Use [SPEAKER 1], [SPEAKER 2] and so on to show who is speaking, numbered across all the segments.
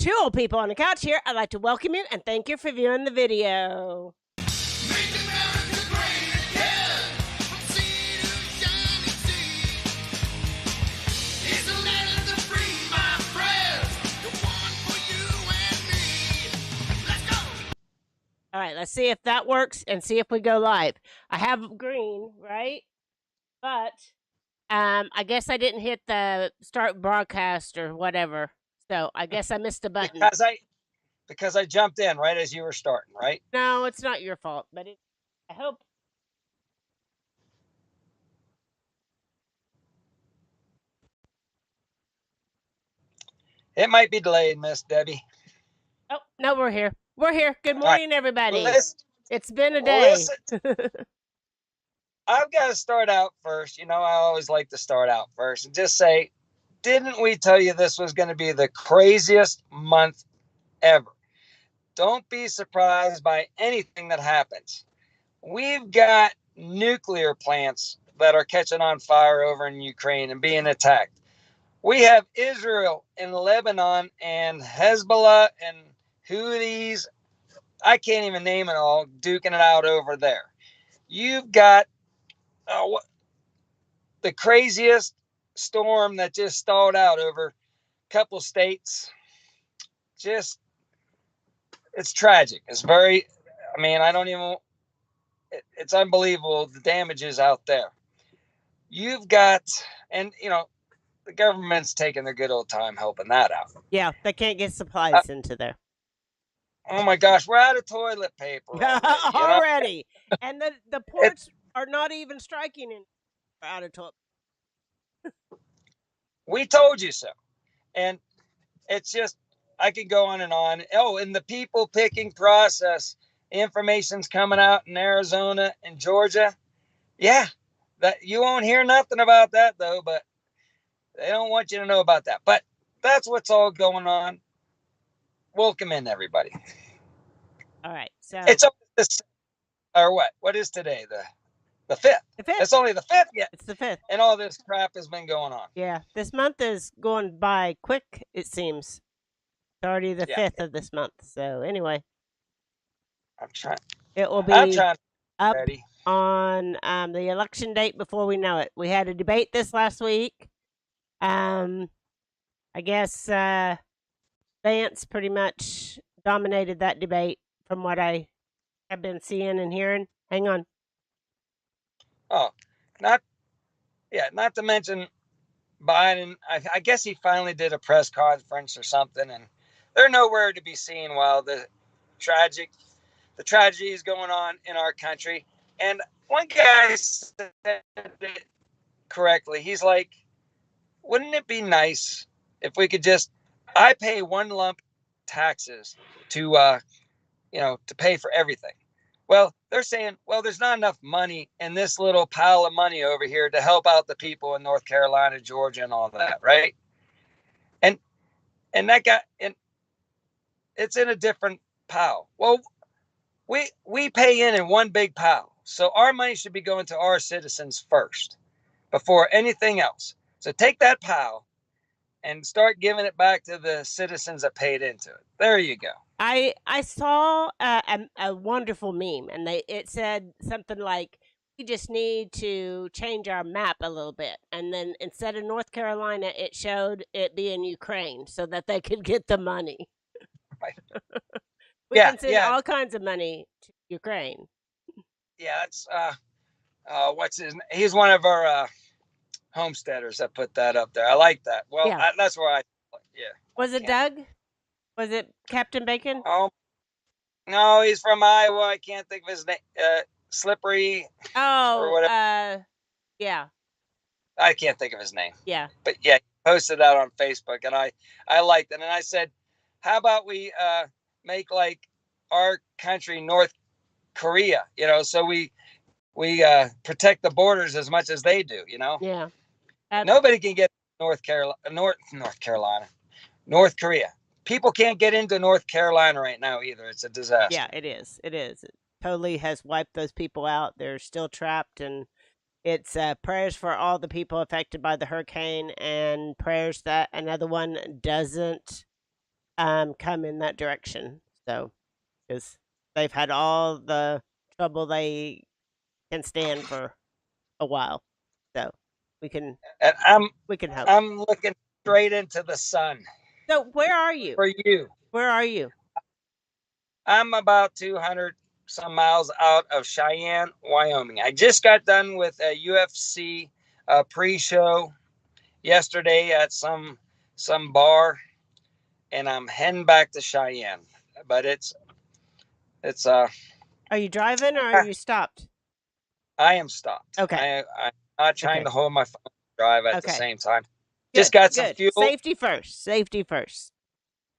[SPEAKER 1] Two old people on the couch here. I'd like to welcome you and thank you for viewing the video.
[SPEAKER 2] Make America great again, from sea to shining sea. It's a land of the free, my friends, the one for you and me. Let's go.
[SPEAKER 1] All right, let's see if that works and see if we go live. I have green, right? But I guess I didn't hit the start broadcast or whatever. So I guess I missed a button.
[SPEAKER 3] Because I jumped in right as you were starting, right?
[SPEAKER 1] No, it's not your fault, but I hope.
[SPEAKER 3] It might be delayed, Miss Debbie.
[SPEAKER 1] Oh, no, we're here. We're here. Good morning, everybody. It's been a day.
[SPEAKER 3] I've got to start out first. You know, I always like to start out first and just say, didn't we tell you this was going to be the craziest month ever? Don't be surprised by anything that happens. We've got nuclear plants that are catching on fire over in Ukraine and being attacked. We have Israel and Lebanon and Hezbollah and Houthis. I can't even name it all, duking it out over there. You've got the craziest storm that just stalled out over a couple states. Just, it's tragic. It's very, it's unbelievable the damages out there. You've got, and you know, the government's taking their good old time helping that out.
[SPEAKER 1] Yeah, they can't get supplies into there.
[SPEAKER 3] Oh my gosh, we're out of toilet paper
[SPEAKER 1] already. And the ports are not even striking in out of toilet.
[SPEAKER 3] We told you so. And it's just, I could go on and on. Oh, and the people picking process, information's coming out in Arizona and Georgia. Yeah, that you won't hear nothing about that though, but they don't want you to know about that. But that's what's all going on. Welcome in, everybody.
[SPEAKER 1] All right. So
[SPEAKER 3] it's or what? What is today? The 5th.
[SPEAKER 1] The 5th.
[SPEAKER 3] It's only the 5th yet.
[SPEAKER 1] It's the 5th.
[SPEAKER 3] And all this crap has been going on.
[SPEAKER 1] Yeah. This month is going by quick, it seems. It's already the 5th of this month. So anyway.
[SPEAKER 3] I'm trying.
[SPEAKER 1] It will be up on the election date before we know it. We had a debate this last week. I guess Vance pretty much dominated that debate from what I have been seeing and hearing. Hang on.
[SPEAKER 3] Oh, not to mention Biden. I guess he finally did a press conference or something, and they're nowhere to be seen while the tragedy is going on in our country. And one guy said it correctly. He's like, wouldn't it be nice if we could I pay one lump taxes to pay for everything. Well, they're saying, well, there's not enough money in this little pile of money over here to help out the people in North Carolina, Georgia, and all that, right? And that guy, and it's in a different pile. Well, we pay in one big pile. So our money should be going to our citizens first before anything else. So take that pile and start giving it back to the citizens that paid into it. There you go.
[SPEAKER 1] I saw a wonderful meme, and it said something like, we just need to change our map a little bit. And then instead of North Carolina, it showed it being Ukraine so that they could get the money.
[SPEAKER 3] Right.
[SPEAKER 1] We can send all kinds of money to Ukraine.
[SPEAKER 3] Yeah, that's what's his name? He's one of our homesteaders that put that up there. I like that. Well, that's where
[SPEAKER 1] Was it Doug? Was it Captain Bacon?
[SPEAKER 3] Oh, no, he's from Iowa. I can't think of his name. Slippery.
[SPEAKER 1] Oh,
[SPEAKER 3] or whatever.
[SPEAKER 1] Yeah.
[SPEAKER 3] I can't think of his name.
[SPEAKER 1] Yeah.
[SPEAKER 3] But yeah, he posted that on Facebook, and I liked it. And I said, how about we make like our country North Korea? You know, so we protect the borders as much as they do. You know.
[SPEAKER 1] Yeah.
[SPEAKER 3] Nobody can get North Korea. People can't get into North Carolina right now either. It's a disaster.
[SPEAKER 1] Yeah, it is. It is. It totally has wiped those people out. They're still trapped, and it's prayers for all the people affected by the hurricane, and prayers that another one doesn't come in that direction. So, because they've had all the trouble they can stand for a while. So we can
[SPEAKER 3] And
[SPEAKER 1] hope.
[SPEAKER 3] I'm looking straight into the sun
[SPEAKER 1] So where are you?
[SPEAKER 3] for you.
[SPEAKER 1] Where are you?
[SPEAKER 3] I'm about 200 some miles out of Cheyenne, Wyoming. I just got done with a UFC pre-show yesterday at some bar, and I'm heading back to Cheyenne. But it's
[SPEAKER 1] Are you driving or are you stopped?
[SPEAKER 3] I am stopped.
[SPEAKER 1] Okay.
[SPEAKER 3] I'm not trying to hold my phone and drive at the same time. Just got some fuel.
[SPEAKER 1] Safety first. Safety first.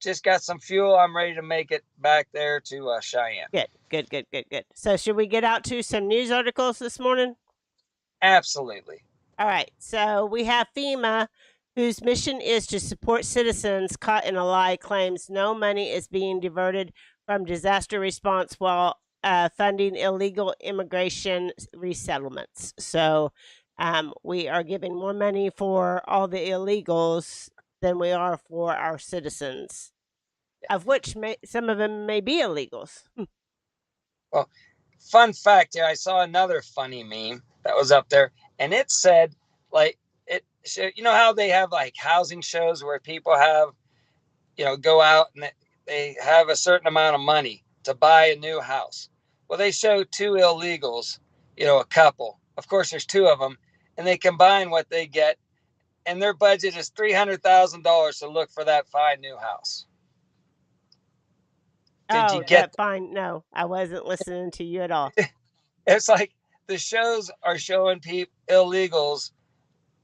[SPEAKER 3] Just got some fuel. I'm ready to make it back there to Cheyenne.
[SPEAKER 1] Good. So should we get out to some news articles this morning?
[SPEAKER 3] Absolutely.
[SPEAKER 1] All right. So we have FEMA, whose mission is to support citizens caught in a lie, claims no money is being diverted from disaster response while funding illegal immigration resettlements. So we are giving more money for all the illegals than we are for our citizens, of which some of them may be illegals.
[SPEAKER 3] Well, fun fact here, I saw another funny meme that was up there, and it said, like, you know how they have like housing shows where people have, go out and they have a certain amount of money to buy a new house. Well, they show two illegals, a couple. Of course, there's two of them, and they combine what they get, and their budget is $300,000 to look for that fine new house. Did you get
[SPEAKER 1] that fine? No, I wasn't listening to you at all.
[SPEAKER 3] It's like the shows are showing illegals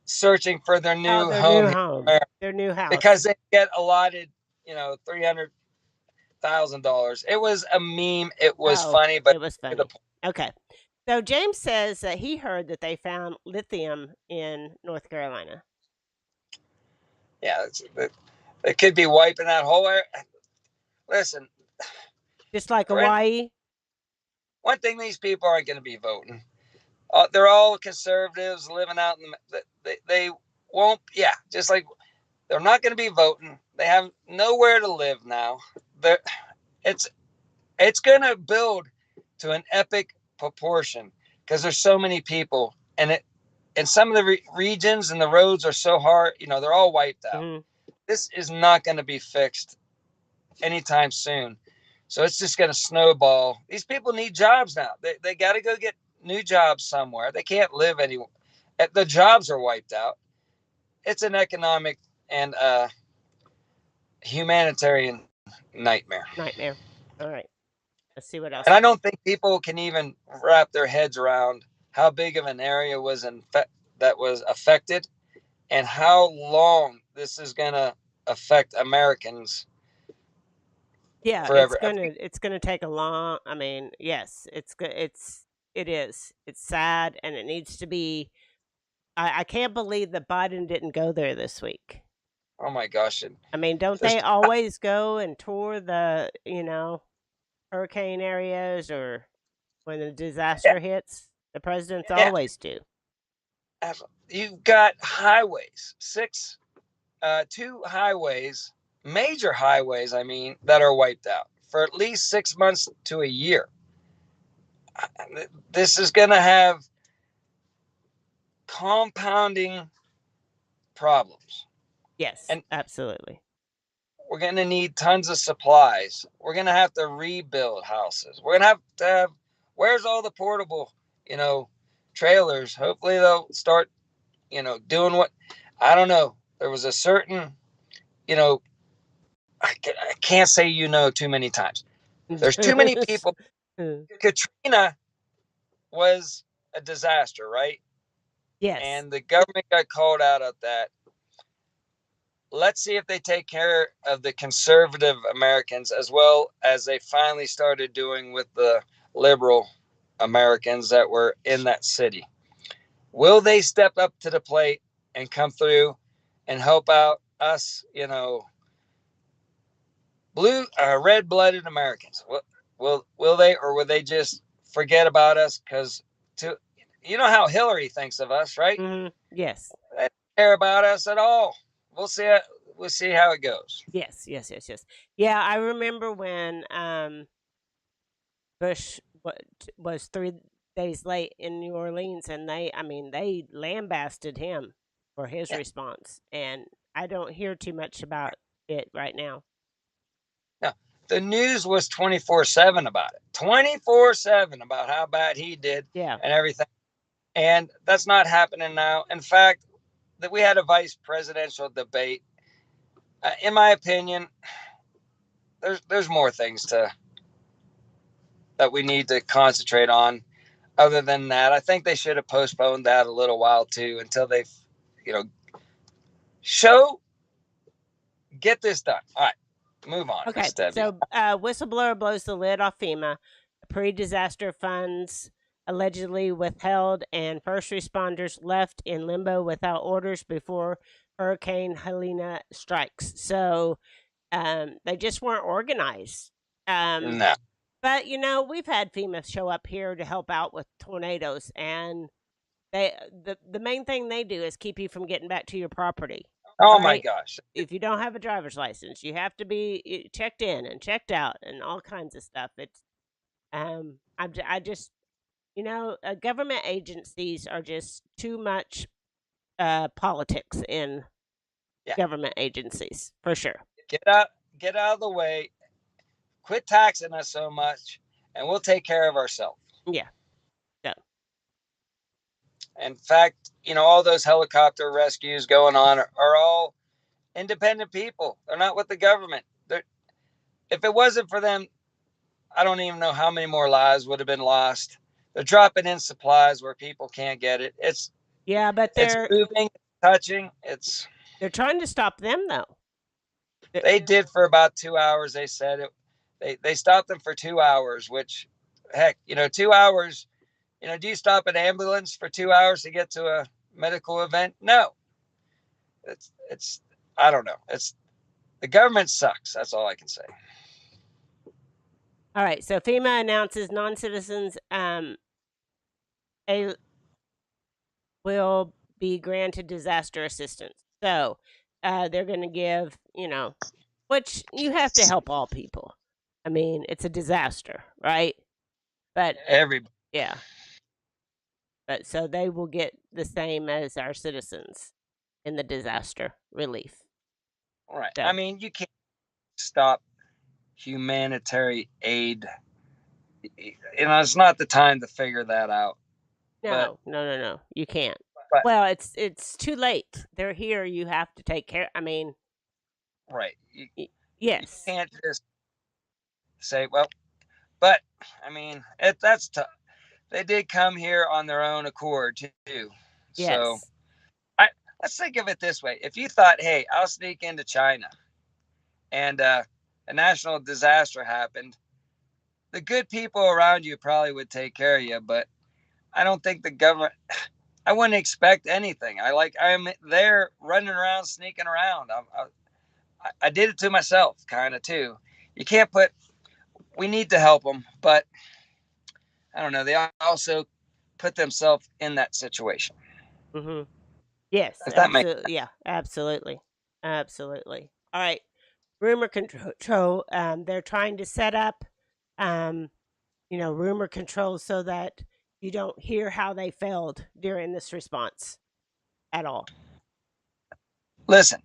[SPEAKER 3] searching for their new home,
[SPEAKER 1] their new house,
[SPEAKER 3] because they get allotted, $300,000. It was a meme. It was funny, but
[SPEAKER 1] it was funny. Okay. So James says that he heard that they found lithium in North Carolina.
[SPEAKER 3] Yeah, it could be wiping that whole area. Listen,
[SPEAKER 1] just like Hawaii.
[SPEAKER 3] One thing, these people aren't going to be voting. They're all conservatives living out in they won't. Yeah, just like they're not going to be voting. They have nowhere to live now. It's going to build to an epic proportion because there's so many people, and some of the regions and the roads are so hard. They're all wiped out. Mm-hmm. This is not going to be fixed anytime soon. So it's just going to snowball. These people need jobs now. They got to go get new jobs somewhere. They can't live anywhere. The jobs are wiped out. It's an economic and humanitarian nightmare.
[SPEAKER 1] All right. Let's see what else.
[SPEAKER 3] And I don't think people can even wrap their heads around how big of an area was that was affected and how long this is going to affect Americans.
[SPEAKER 1] Yeah,
[SPEAKER 3] forever.
[SPEAKER 1] It's gonna take a long. I mean, yes, it is. It's sad, and it needs to be. I can't believe that Biden didn't go there this week.
[SPEAKER 3] Oh my gosh!
[SPEAKER 1] I mean, don't they always go and tour the hurricane areas or when the disaster hits? The presidents always do.
[SPEAKER 3] You've got highways, two highways. Major highways, that are wiped out for at least 6 months to a year. This is going to have compounding problems.
[SPEAKER 1] Yes, and absolutely.
[SPEAKER 3] We're going to need tons of supplies. We're going to have to rebuild houses. We're going to have where's all the portable, trailers? Hopefully they'll start, doing what, I don't know. There was a certain, I can't say too many times. There's too many people. Katrina was a disaster, right?
[SPEAKER 1] Yes.
[SPEAKER 3] And the government got called out of that. Let's see if they take care of the conservative Americans as well as they finally started doing with the liberal Americans that were in that city. Will they step up to the plate and come through and help out us, red-blooded Americans? Will they, or will they just forget about us? Because how Hillary thinks of us, right?
[SPEAKER 1] Mm-hmm. Yes.
[SPEAKER 3] They don't care about us at all. We'll see. we'll see how it goes.
[SPEAKER 1] Yes. Yeah, I remember when Bush was 3 days late in New Orleans, and they lambasted him for his
[SPEAKER 3] Yeah.
[SPEAKER 1] response, and I don't hear too much about it right now.
[SPEAKER 3] No, the news was 24/7 about it. 24/7 about how bad he did
[SPEAKER 1] Yeah.
[SPEAKER 3] and everything. And that's not happening now. In fact, that we had a vice presidential debate. In my opinion, there's more things that we need to concentrate on. Other than that, I think they should have postponed that a little while too until they've, you know, get this done. All right, move on,
[SPEAKER 1] Okay,
[SPEAKER 3] Miss Debbie.
[SPEAKER 1] so whistleblower blows the lid off FEMA. Pre-disaster funds allegedly withheld, and first responders left in limbo without orders before Hurricane Helene strikes. So they just weren't organized.
[SPEAKER 3] No.
[SPEAKER 1] But we've had FEMA show up here to help out with tornadoes, and the main thing they do is keep you from getting back to your property.
[SPEAKER 3] Oh my
[SPEAKER 1] Right?
[SPEAKER 3] gosh.
[SPEAKER 1] If you don't have a driver's license, you have to be checked in and checked out and all kinds of stuff. It's I just government agencies are just too much politics in
[SPEAKER 3] Yeah.
[SPEAKER 1] government agencies for sure.
[SPEAKER 3] Get out of the way. Quit taxing us so much, and we'll take care of ourselves.
[SPEAKER 1] Yeah.
[SPEAKER 3] In fact, all those helicopter rescues going on are all independent people. They're not with the government. If it wasn't for them, I don't even know how many more lives would have been lost. They're dropping in supplies where people can't get it.
[SPEAKER 1] Yeah, but
[SPEAKER 3] It's moving, touching.
[SPEAKER 1] They're trying to stop them though.
[SPEAKER 3] They did for about 2 hours. They said it. They stopped them for 2 hours, which, heck, 2 hours. Do you stop an ambulance for 2 hours to get to a medical event? No. It's I don't know. The government sucks. That's all I can say.
[SPEAKER 1] All right. So FEMA announces non-citizens will be granted disaster assistance. So they're going to give, which you have to help all people. I mean, it's a disaster, right? But
[SPEAKER 3] Everybody.
[SPEAKER 1] yeah. But so they will get the same as our citizens in the disaster relief.
[SPEAKER 3] Right.
[SPEAKER 1] So.
[SPEAKER 3] I mean, you can't stop humanitarian aid. It's not the time to figure that out.
[SPEAKER 1] No. You can't. Well, it's too late. They're here. You have to take care. I mean,
[SPEAKER 3] right.
[SPEAKER 1] Yes.
[SPEAKER 3] You can't just say, well, but I mean, that's tough. They did come here on their own accord too.
[SPEAKER 1] Yes.
[SPEAKER 3] So let's think of it this way. If you thought, hey, I'll sneak into China and a national disaster happened, the good people around you probably would take care of you, but I don't think the government, I wouldn't expect anything. I'm there running around, sneaking around. I did it to myself kind of too. You can't we need to help them, but I don't know. They also put themselves in that situation.
[SPEAKER 1] Mm-hmm. Yes, absolutely. Yeah, absolutely. All right. Rumor control. They're trying to set up, rumor control so that you don't hear how they failed during this response at all.
[SPEAKER 3] Listen,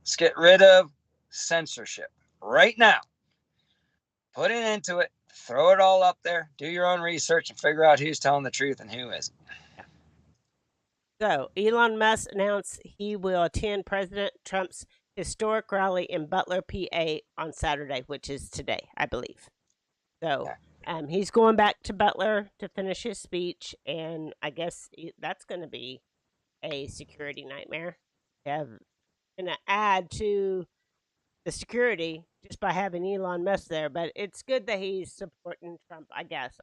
[SPEAKER 3] let's get rid of censorship right now. Put it into it. Throw it all up there. Do your own research and figure out who's telling the truth and who isn't.
[SPEAKER 1] So, Elon Musk announced he will attend President Trump's historic rally in Butler, PA on Saturday, which is today, I believe. So, he's going back to Butler to finish his speech, and I guess that's going to be a security nightmare. Going to add to the security just by having Elon Musk there, but it's good that he's supporting Trump, I guess.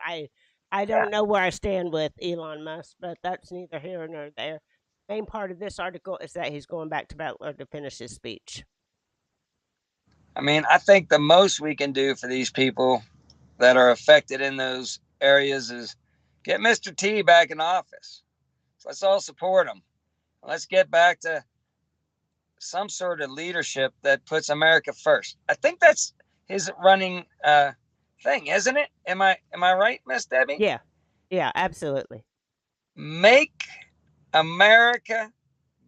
[SPEAKER 1] I don't know where I stand with Elon Musk, but that's neither here nor there. Main part of this article is that he's going back to Butler to finish his speech.
[SPEAKER 3] I mean, I think the most we can do for these people that are affected in those areas is get Mr. T back in office. So let's all support him. Let's get back to some sort of leadership that puts America first. I think that's his running thing, isn't it? Am I right, Miss Debbie?
[SPEAKER 1] Yeah. Yeah, absolutely.
[SPEAKER 3] Make America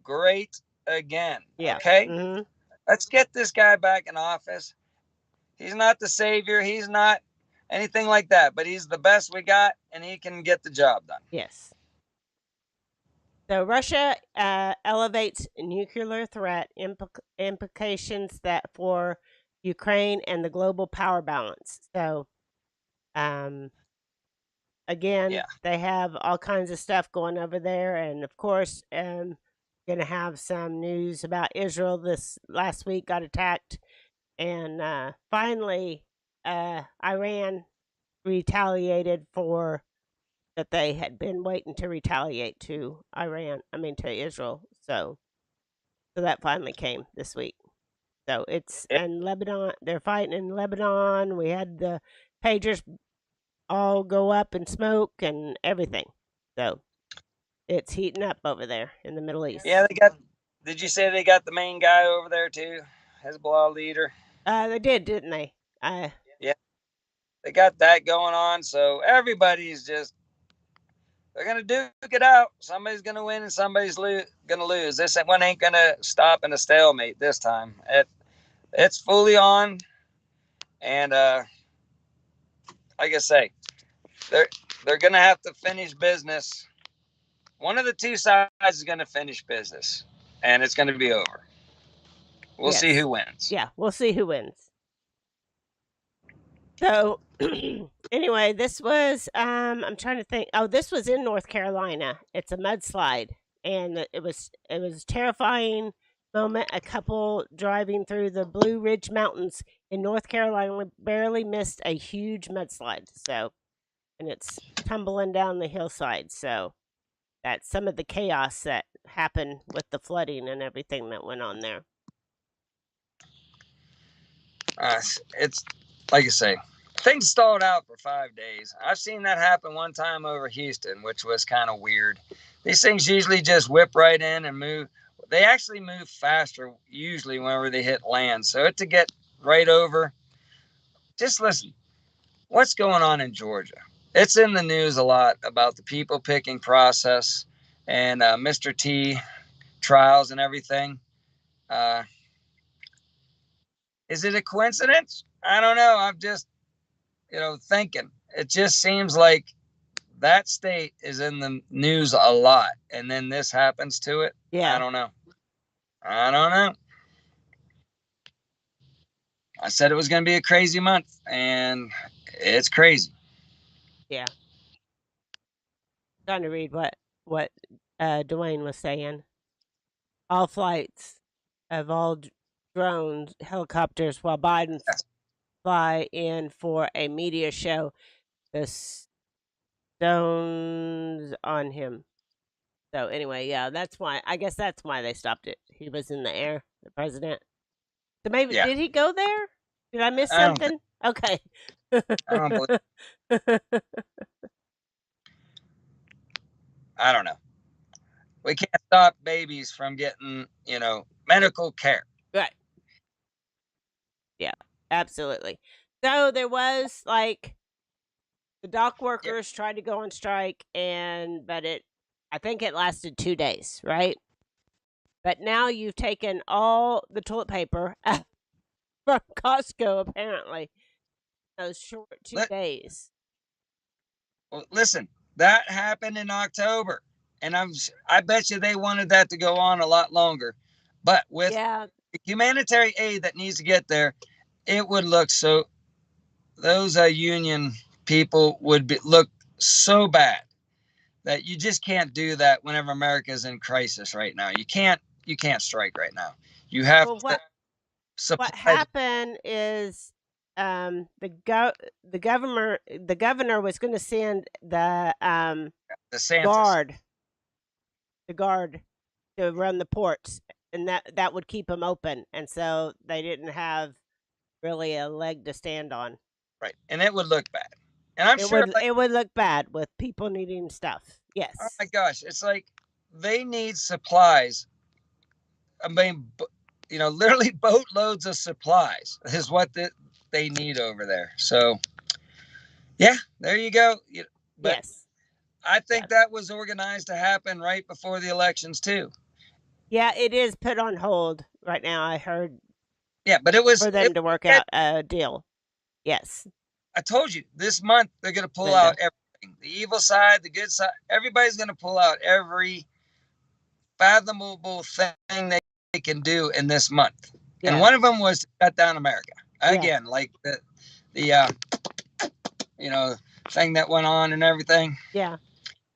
[SPEAKER 3] great again.
[SPEAKER 1] Yeah.
[SPEAKER 3] Okay?
[SPEAKER 1] Mm-hmm.
[SPEAKER 3] Let's get this guy back in office. He's not the savior. He's not anything like that, but he's the best we got, and he can get the job done.
[SPEAKER 1] Yes. So Russia elevates nuclear threat implications that for Ukraine and the global power balance. So, again,
[SPEAKER 3] Yeah.
[SPEAKER 1] they have all kinds of stuff going over there, and of course, going to have some news about Israel. This last week got attacked, and finally, Iran retaliated for that they had been waiting to retaliate to to Israel. So that finally came this week. So it's in Lebanon. They're fighting in Lebanon. We had the pagers all go up in smoke and everything. So it's heating up over there in the Middle East.
[SPEAKER 3] Yeah, did you say they got the main guy over there too? Hezbollah leader?
[SPEAKER 1] They did, didn't they?
[SPEAKER 3] Yeah. They got that going on. So everybody's just, they're going to duke it out. Somebody's going to win and somebody's going to lose. This one ain't going to stop in a stalemate this time. It's fully on. And like I say, they're going to have to finish business. One of the two sides is going to finish business, and it's going to be over. We'll see who wins.
[SPEAKER 1] Yeah, we'll see who wins. So anyway, this was I'm trying to think. Oh, this was in North Carolina. It's a mudslide, and it was a terrifying moment. A couple driving through the Blue Ridge Mountains in North Carolina barely missed a huge mudslide. So, and it's tumbling down the hillside. So that's some of the chaos that happened with the flooding and everything that went on there.
[SPEAKER 3] It's like I say, things stalled out for 5 days. I've seen that happen one time over Houston, which was kind of weird. These things usually just whip right in and move. They actually move faster usually whenever they hit land. So to get right over, just listen. What's going on in Georgia? It's in the news a lot about the people picking process and Mr. T trials and everything. Is it a coincidence? I don't know. I'm just, thinking. It just seems like that state is in the news a lot, and then this happens to it.
[SPEAKER 1] Yeah.
[SPEAKER 3] I don't know. I said it was going to be a crazy month, and it's crazy.
[SPEAKER 1] Yeah. Trying to read what Dwayne was saying. All flights of all drones, helicopters, while Biden fly in for a media show. The stones on him. So anyway, yeah, that's why. I guess that's why they stopped it. He was in the air, the president. So maybe did he go there? Did I miss something? Okay.
[SPEAKER 3] I don't believe. I don't know. We can't stop babies from getting, medical care.
[SPEAKER 1] Right. Yeah, absolutely. So there was like the dock workers tried to go on strike, but I think it lasted 2 days, right? But now you've taken all the toilet paper from Costco, apparently. Those short 2 days.
[SPEAKER 3] Well, listen, that happened in October, and I bet you they wanted that to go on a lot longer. But with the humanitarian aid that needs to get there, it would look so. Those union people would look so bad that you just can't do that whenever America's in crisis right now. You can't strike right now. You have to.
[SPEAKER 1] What happened is the governor was going to send the guard to run the ports, and that would keep them open, and so they didn't have really a leg to stand on.
[SPEAKER 3] Right, and it would look bad, and I'm sure
[SPEAKER 1] it would look bad with people needing stuff. Yes.
[SPEAKER 3] Oh my gosh, it's like they need supplies. I mean, literally boatloads of supplies is what they need over there. So, yeah, there you go. But
[SPEAKER 1] Yes.
[SPEAKER 3] I think
[SPEAKER 1] Yeah.
[SPEAKER 3] that was organized to happen right before the elections too.
[SPEAKER 1] Yeah, it is put on hold right now. I heard
[SPEAKER 3] Yeah, but it was.
[SPEAKER 1] for them to work out a deal. Yes.
[SPEAKER 3] I told you this month they're going to pull
[SPEAKER 1] Linda.
[SPEAKER 3] out everything. The evil side, the good side. Everybody's going to pull out every fathomable thing they can do in this month.
[SPEAKER 1] Yeah.
[SPEAKER 3] And one of them was to shut down America again,
[SPEAKER 1] Yes.
[SPEAKER 3] like the thing that went on and everything.
[SPEAKER 1] Yeah.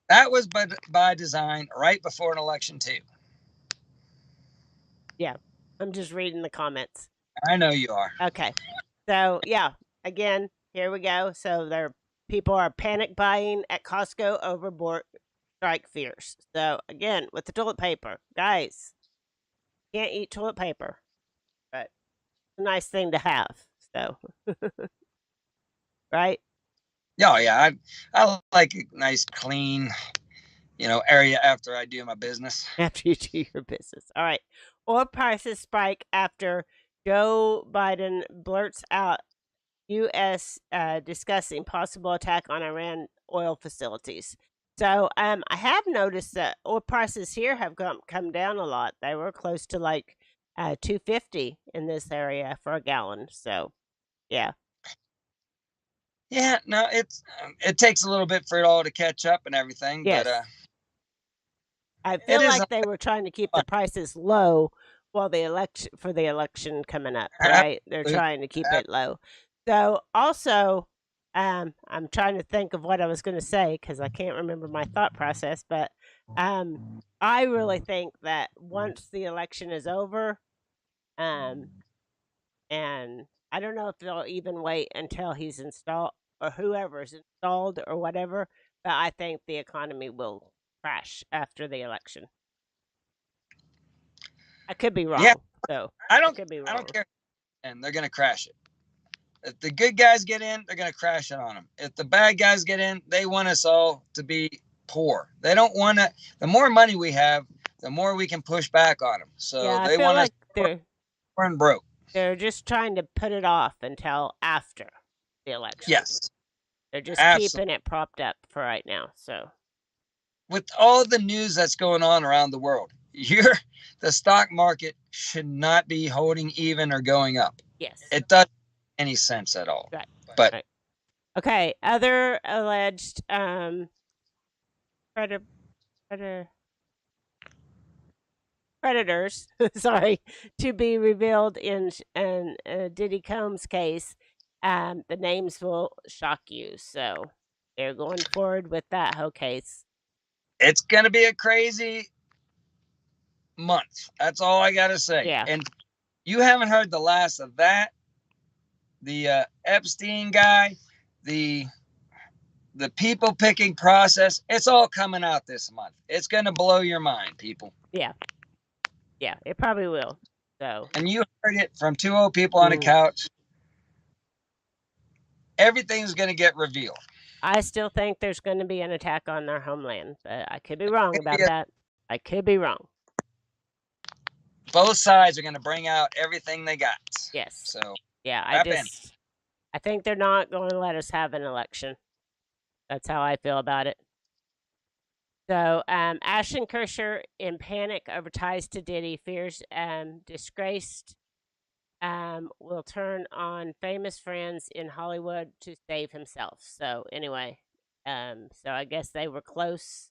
[SPEAKER 3] That was by design right before an election too.
[SPEAKER 1] Yeah. I'm just reading the comments.
[SPEAKER 3] I know you are.
[SPEAKER 1] Okay. So, yeah, again, here we go. So, people are panic buying at Costco over strike fears. So, again, with the toilet paper, guys, can't eat toilet paper, but it's a nice thing to have. So, right?
[SPEAKER 3] Oh yeah, I like a nice clean, area after I do my business.
[SPEAKER 1] After you do your business. All right. Oil prices spike after Joe Biden blurts out U.S. Discussing possible attack on Iran oil facilities. So I have noticed that oil prices here have come down a lot. They were close to like $2.50 in this area for a gallon. So yeah.
[SPEAKER 3] Yeah, no, it takes a little bit for it all to catch up and everything,
[SPEAKER 1] Yes.
[SPEAKER 3] but
[SPEAKER 1] I feel like they were trying to keep the prices low while the election coming up, right? They're trying to keep it low. So also, I'm trying to think of what I was going to say because I can't remember my thought process. But I really think that once the election is over, and I don't know if they'll even wait until he's installed or whoever's installed or whatever, but I think the economy will crash after the election. I could be wrong.
[SPEAKER 3] Yeah,
[SPEAKER 1] so
[SPEAKER 3] I don't care, and they're gonna crash it. If the good guys get in, they're gonna crash it on them. If the bad guys get in, they want us all to be poor. They don't want to. The more money we have, the more we can push back on them. So
[SPEAKER 1] yeah,
[SPEAKER 3] they want us poor and broke.
[SPEAKER 1] They're just trying to put it off until after the election.
[SPEAKER 3] Yes,
[SPEAKER 1] they're just
[SPEAKER 3] absolutely.
[SPEAKER 1] keeping it propped up for right now. So
[SPEAKER 3] with all the news that's going on around the world, the stock market should not be holding even or going up.
[SPEAKER 1] Yes.
[SPEAKER 3] It doesn't make any sense at all.
[SPEAKER 1] Right.
[SPEAKER 3] But
[SPEAKER 1] right. Okay, other alleged predators, sorry, to be revealed in Diddy Combs' case. The names will shock you. So they're going forward with that whole case.
[SPEAKER 3] It's going to be a crazy month. That's all I got to say.
[SPEAKER 1] Yeah.
[SPEAKER 3] And you haven't heard the last of that. The Epstein guy, the people picking process, it's all coming out this month. It's going to blow your mind, people.
[SPEAKER 1] Yeah. Yeah, it probably will. So.
[SPEAKER 3] And you heard it from two old people on a couch. Everything's going to get revealed.
[SPEAKER 1] I still think there's going to be an attack on their homeland, but I could be wrong about that. I could be wrong.
[SPEAKER 3] Both sides are going to bring out everything they got.
[SPEAKER 1] Yes.
[SPEAKER 3] So
[SPEAKER 1] yeah, I think they're not going to let us have an election. That's how I feel about it. So Ashton Kutcher in panic over ties to Diddy, fears disgraced. Will turn on famous friends in Hollywood to save himself. So anyway, so I guess they were close.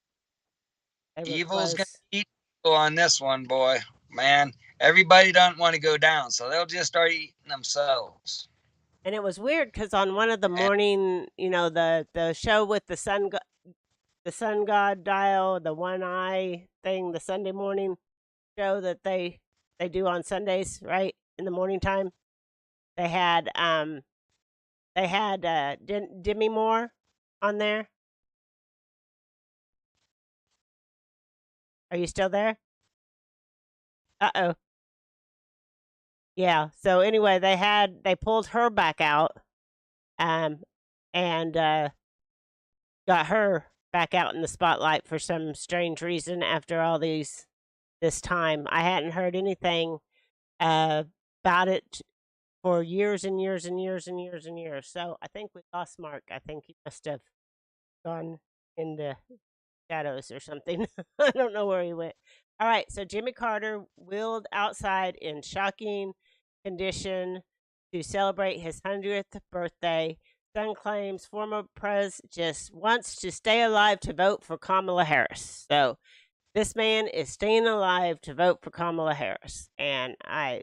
[SPEAKER 3] Evil's gonna eat on this one, boy. Man, everybody doesn't want to go down, so they'll just start eating themselves.
[SPEAKER 1] And it was weird because on one of the morning, the show with the sun god dial, the one eye thing, the Sunday morning show that they do on Sundays, right? In the morning time, they had Demi Moore on there. Are you still there? Uh-oh. Yeah. So anyway, they pulled her back out, and got her back out in the spotlight for some strange reason after all this time. I hadn't heard anything about it for years and years and years and years and years. So I think we lost Mark. I think he must have gone in the shadows or something. I don't know where he went. All right, so Jimmy Carter wheeled outside in shocking condition to celebrate his 100th birthday. Son claims former pres just wants to stay alive to vote for Kamala Harris. So this man is staying alive to vote for Kamala Harris, and I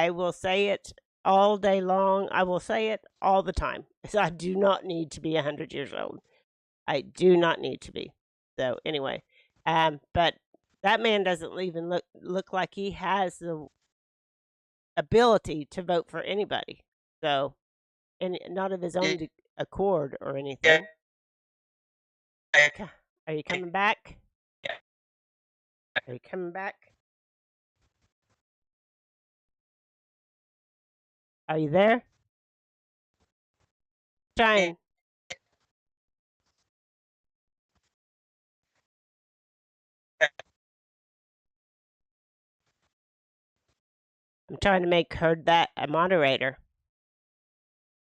[SPEAKER 1] will say it all day long. I will say it all the time. I do not need to be 100 years old. I do not need to be. So anyway, but that man doesn't even look like he has the ability to vote for anybody. So, and not of his own accord or anything. Are you coming back? Are you coming back? Are you there? Trying. I'm trying to make Heard That a moderator.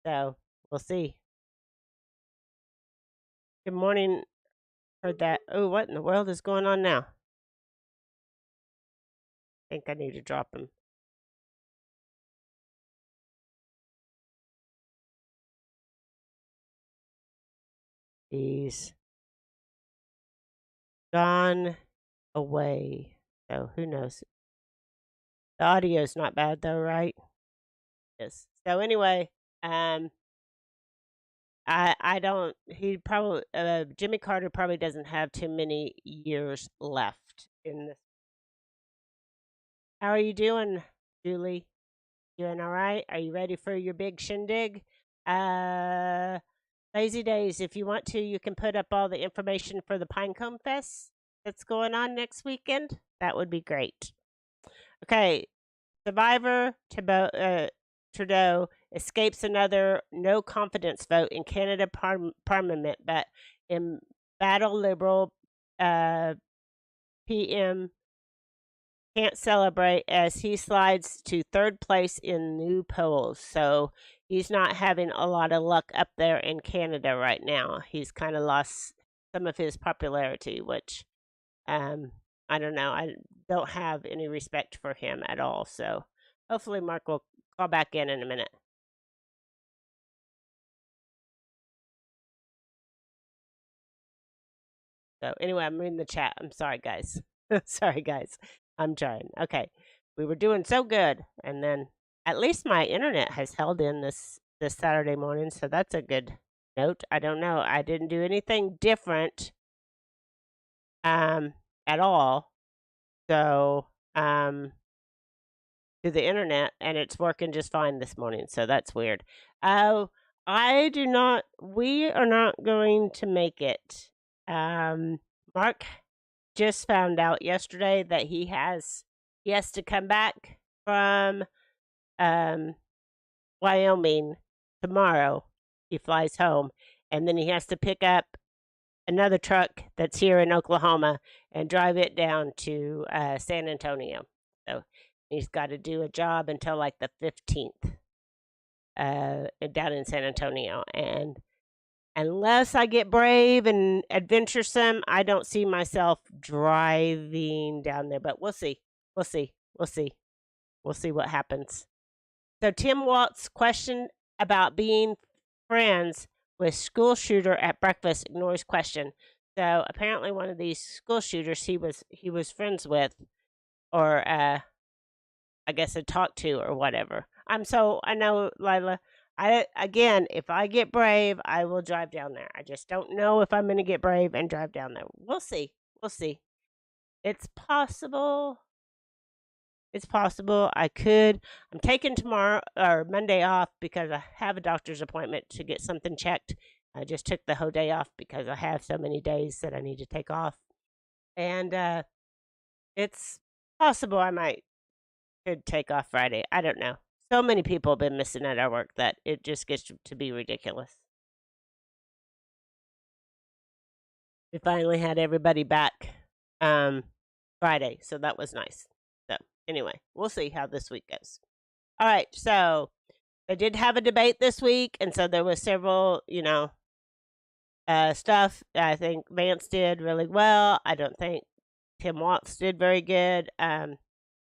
[SPEAKER 1] So we'll see. Good morning, Heard That. Oh, what in the world is going on now? I think I need to drop him. He's gone away. So who knows? The audio's not bad though, right? Yes. So anyway, I don't. He probably Jimmy Carter probably doesn't have too many years left in this. How are you doing, Julie? Doing all right? Are you ready for your big shindig? Lazy days. If you want to, you can put up all the information for the Pinecone Fest that's going on next weekend. That would be great. Okay, Survivor Trudeau escapes another no confidence vote in Canada Parliament, but in battle Liberal PM can't celebrate as he slides to third place in new polls. So he's not having a lot of luck up there in Canada right now. He's kind of lost some of his popularity, which I don't know. I don't have any respect for him at all. So hopefully Mark will call back in a minute. So anyway, I'm reading the chat. I'm sorry, guys. Sorry, guys. I'm trying. Okay. We were doing so good. And then at least my internet has held in this Saturday morning. So that's a good note. I don't know. I didn't do anything different at all. So to the internet, and it's working just fine this morning. So that's weird. We are not going to make it. Mark just found out yesterday that he has to come back from Wyoming tomorrow. He flies home, and then he has to pick up another truck that's here in Oklahoma and drive it down to San Antonio. So he's got to do a job until like the 15th down in San Antonio. And unless I get brave and adventuresome, I don't see myself driving down there. But we'll see. We'll see. We'll see. We'll see what happens. So Tim Walt's question about being friends with school shooter at breakfast ignores question. So apparently one of these school shooters he was friends with, or I guess had talked to or whatever. I know, Lila. Again, if I get brave, I will drive down there. I just don't know if I'm going to get brave and drive down there. We'll see. We'll see. It's possible. It's possible I could. I'm taking tomorrow or Monday off because I have a doctor's appointment to get something checked. I just took the whole day off because I have so many days that I need to take off. And it's possible I could take off Friday. I don't know. So many people have been missing at our work that it just gets to be ridiculous. We finally had everybody back Friday, so that was nice. So anyway, we'll see how this week goes. All right, so they did have a debate this week, and so there was several, stuff. I think Vance did really well. I don't think Tim Watts did very good. To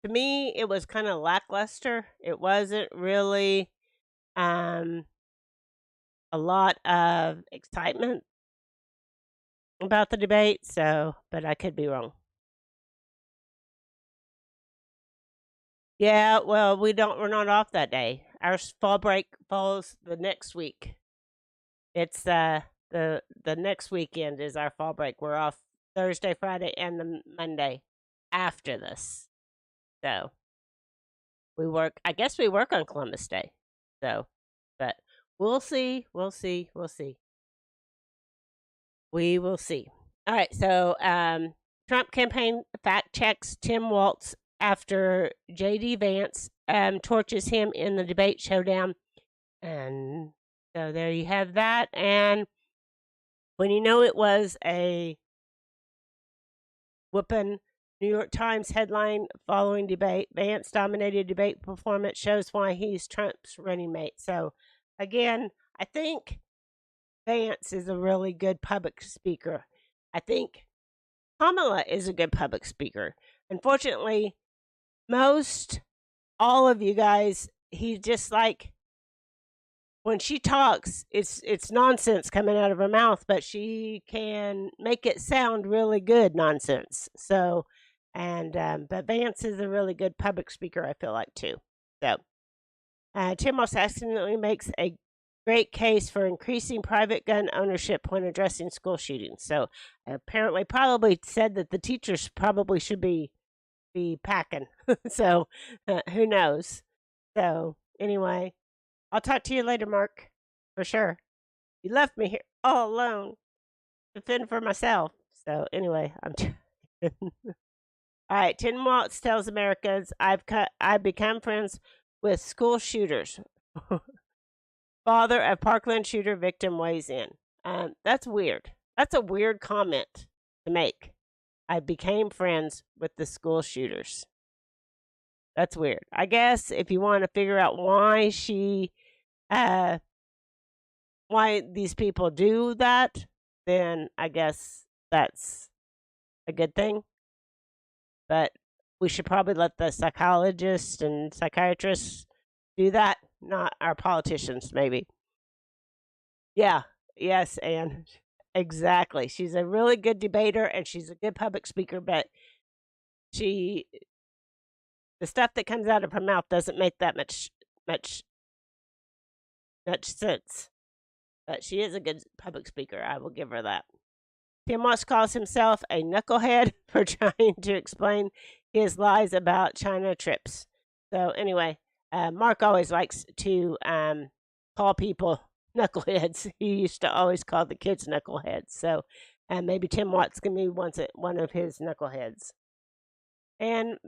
[SPEAKER 1] me, it was kind of lackluster. It wasn't really a lot of excitement about the debate. So, but I could be wrong. Yeah, well, we're not off that day. Our fall break falls the next week. It's the next weekend is our fall break. We're off Thursday, Friday, and the Monday after this. So I guess we work on Columbus Day. So, but we'll see. We will see. All right. So, Trump campaign fact checks Tim Walz after J.D. Vance torches him in the debate showdown. And so there you have that. And when you know it was a whooping New York Times headline following debate, Vance dominated debate performance shows why he's Trump's running mate. So again, I think Vance is a really good public speaker. I think Kamala is a good public speaker. Unfortunately, all of you guys, he's just like, when she talks, it's nonsense coming out of her mouth, but she can make it sound really good nonsense. So, but Vance is a really good public speaker, I feel like, too. So, Tim Walz accidentally makes a great case for increasing private gun ownership when addressing school shootings. So, apparently, probably said that the teachers probably should be packing. So, who knows? So, anyway. I'll talk to you later, Mark, for sure. You left me here all alone to fend for myself. So anyway, all right. Tim Walz tells Americans, I've become friends with school shooters. Father of Parkland shooter victim weighs in. That's weird. That's a weird comment to make. I became friends with the school shooters. That's weird. I guess if you want to figure out why why these people do that, then I guess that's a good thing. But we should probably let the psychologists and psychiatrists do that, not our politicians, maybe. Yeah, yes, Anne. Exactly. She's a really good debater and she's a good public speaker, but the stuff that comes out of her mouth doesn't make that much sense. But she is a good public speaker. I will give her that. Tim Walz calls himself a knucklehead for trying to explain his lies about China trips. So anyway, Mark always likes to call people knuckleheads. He used to always call the kids knuckleheads. So maybe Tim Watts can be one of his knuckleheads. And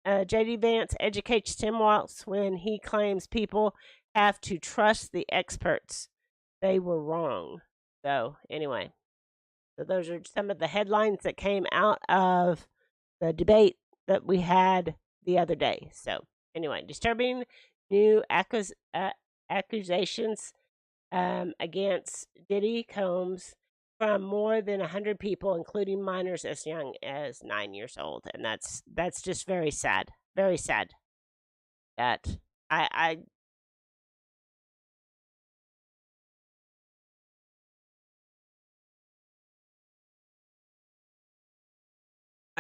[SPEAKER 1] J.D. Vance educates Tim Walz when he claims people have to trust the experts. They were wrong. So anyway, so those are some of the headlines that came out of the debate that we had the other day. So anyway, disturbing new accusations against Diddy Combs from more than 100 people, including minors as young as 9 years old, and that's just very sad. Very sad. That I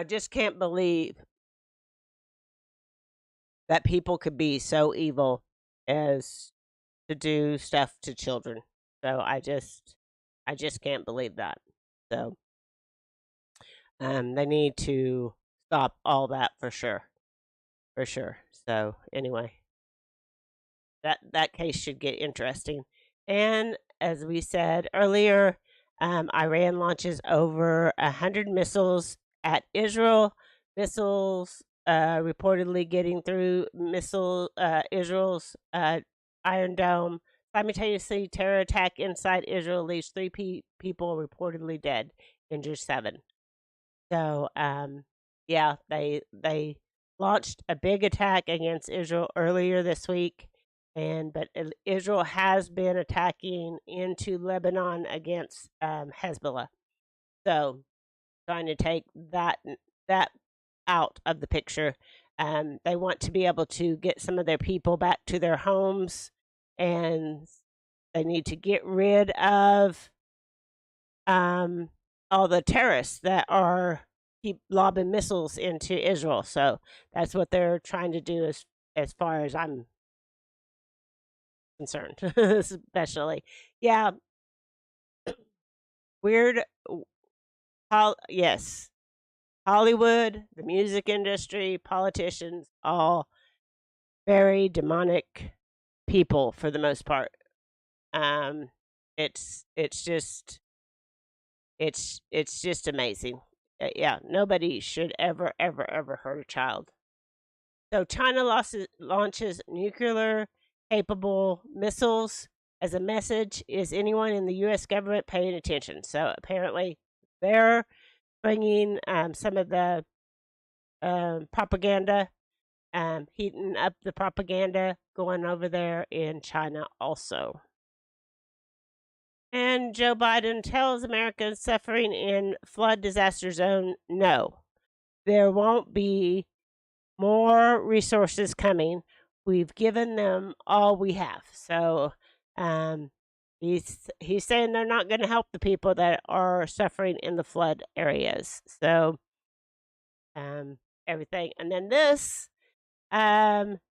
[SPEAKER 1] just can't believe that people could be so evil as to do stuff to children. So I just can't believe that. So they need to stop all that for sure. For sure. So anyway, that case should get interesting. And as we said earlier, Iran launches over 100 missiles at Israel. Missiles reportedly getting through Israel's Iron Dome. Simultaneously, terror attack inside Israel leaves 3 people reportedly dead, injures 7. So, yeah, they launched a big attack against Israel earlier this week, but Israel has been attacking into Lebanon against Hezbollah. So trying to take that out of the picture. They want to be able to get some of their people back to their homes, and they need to get rid of all the terrorists that are keep lobbing missiles into Israel. So that's what they're trying to do, as far as I'm concerned, especially. Yeah, weird. Yes, Hollywood, the music industry, politicians, all very demonic people for the most part. Um, it's just amazing. Yeah, nobody should ever hurt a child. So China launches nuclear capable missiles as a message. Is anyone in the U.S. government paying attention? So apparently, they're bringing some of the propaganda, heating up the propaganda going over there in China also. And Joe Biden tells Americans suffering in flood disaster zone, no, there won't be more resources coming. We've given them all we have. So he's saying they're not going to help the people that are suffering in the flood areas. So everything. And then this,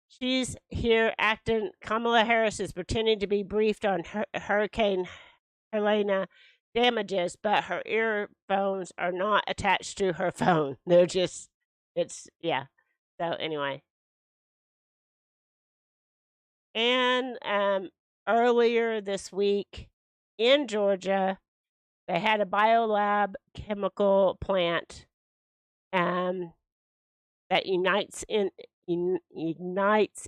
[SPEAKER 1] she's here acting. Kamala Harris is pretending to be briefed on Hurricane Helena damages, but her earphones are not attached to her phone. They're just, yeah. So anyway. And earlier this week in Georgia, they had a biolab chemical plant that ignites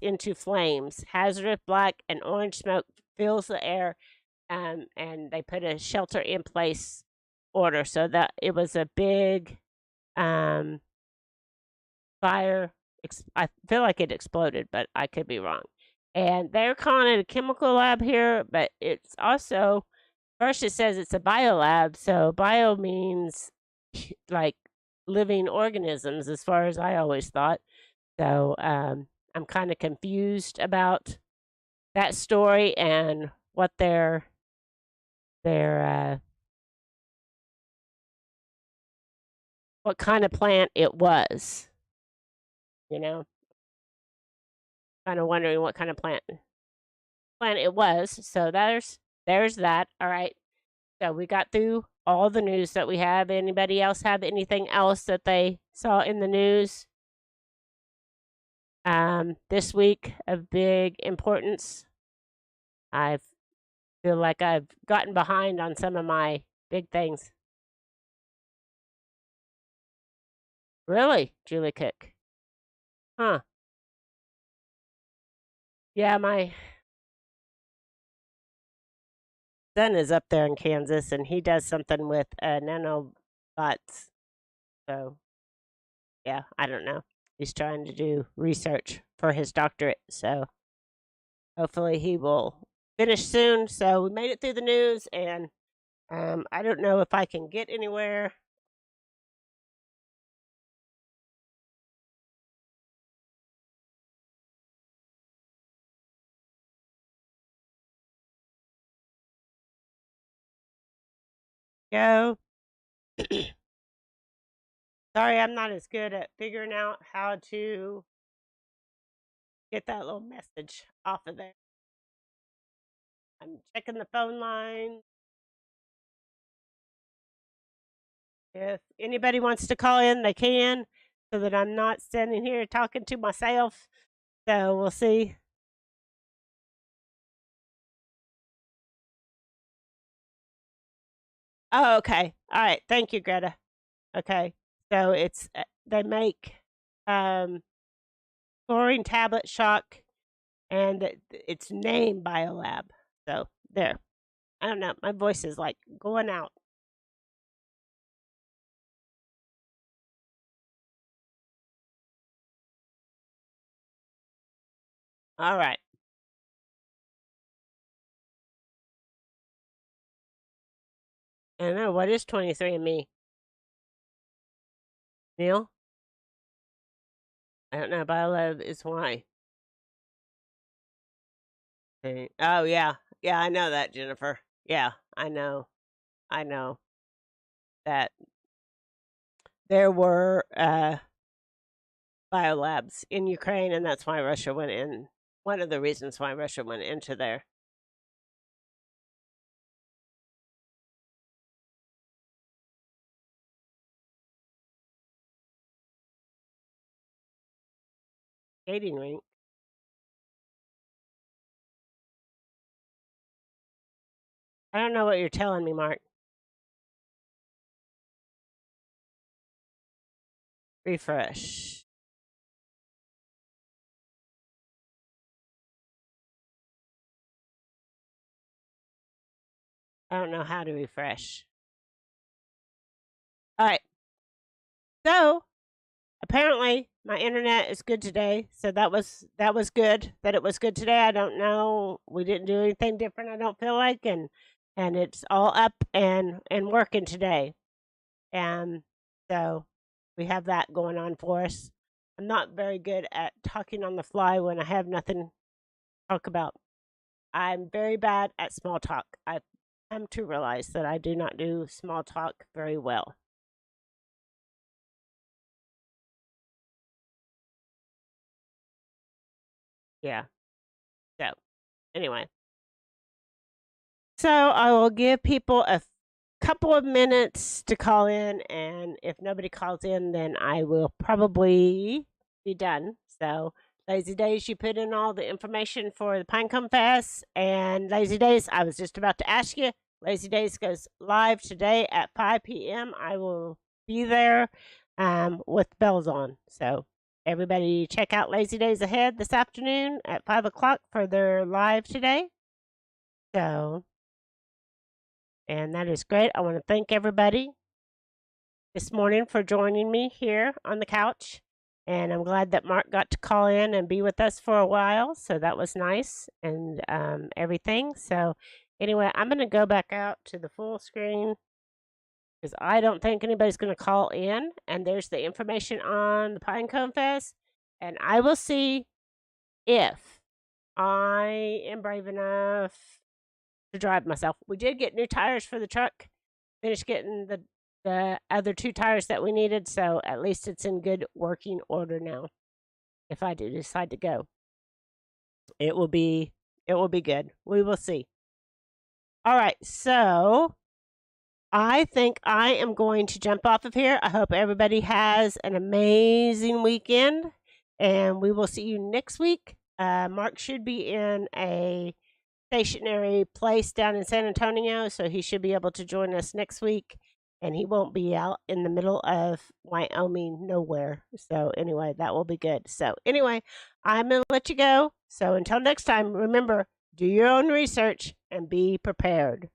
[SPEAKER 1] into flames. Hazardous black and orange smoke fills the air, and they put a shelter in place order, so that it was a big fire. I feel like it exploded, but I could be wrong. And they're calling it a chemical lab here, but it's also, first it says it's a biolab, so bio means like living organisms, as far as I always thought. So I'm kind of confused about that story and what their what kind of plant it was. You know, kind of wondering what kind of plant it was. So there's that. All right. So we got through all the news that we have. Anybody else have anything else that they saw in the news this week of big importance? I feel like I've gotten behind on some of my big things. Really, Julie Cook? Huh. Yeah, my son is up there in Kansas, and he does something with nanobots. So, yeah, I don't know. He's trying to do research for his doctorate, so hopefully he will finish soon. So we made it through the news, and I don't know if I can get anywhere. Go. Sorry, I'm not as good at figuring out how to get that little message off of there. I'm checking the phone line. If anybody wants to call in, they can, so that I'm not standing here talking to myself. So we'll see. Oh, okay. All right. Thank you, Greta. Okay. So it's they make chlorine tablet shock, and it's named Biolab. So there. I don't know. My voice is like going out. All right. I don't know. What is 23andMe? Neil? I don't know. BioLove is why. Okay. Oh, yeah. Yeah, I know that, Jennifer. Yeah, I know. I know that there were biolabs in Ukraine, and that's why Russia went in. One of the reasons why Russia went into there. Skating rink. I don't know what you're telling me, Mark. Refresh. I don't know how to refresh. All right. So apparently my internet is good today. So that was good. That it was good today. I don't know. We didn't do anything different. I don't feel like, and it's all up and working today. And so we have that going on for us. I'm not very good at talking on the fly when I have nothing to talk about. I'm very bad at small talk. I've come to realize that I do not do small talk very well. Yeah. So, anyway. So, I will give people a couple of minutes to call in, and if nobody calls in, then I will probably be done. So, Lazy Days, you put in all the information for the Pinecone Fest, and Lazy Days, I was just about to ask you. Lazy Days goes live today at 5 p.m. I will be there with bells on. So, everybody check out Lazy Days Ahead this afternoon at 5 o'clock for their live today. So, and that is great. I want to thank everybody this morning for joining me here on the couch. And I'm glad that Mark got to call in and be with us for a while. So that was nice and everything. So, anyway, I'm going to go back out to the full screen because I don't think anybody's going to call in. And there's the information on the Pinecone Fest. And I will see if I am brave enough to drive myself. We did get new tires for the truck. Finished getting the other 2 tires that we needed, so at least it's in good working order now. If I do decide to go, it will be good. We will see. All right, so I think I am going to jump off of here. I hope everybody has an amazing weekend, and we will see you next week. Mark should be in a stationary place down in San Antonio, so he should be able to join us next week, and he won't be out in the middle of Wyoming nowhere. So anyway, that will be good. So anyway, I'm going to let you go. So until next time, remember, do your own research and be prepared.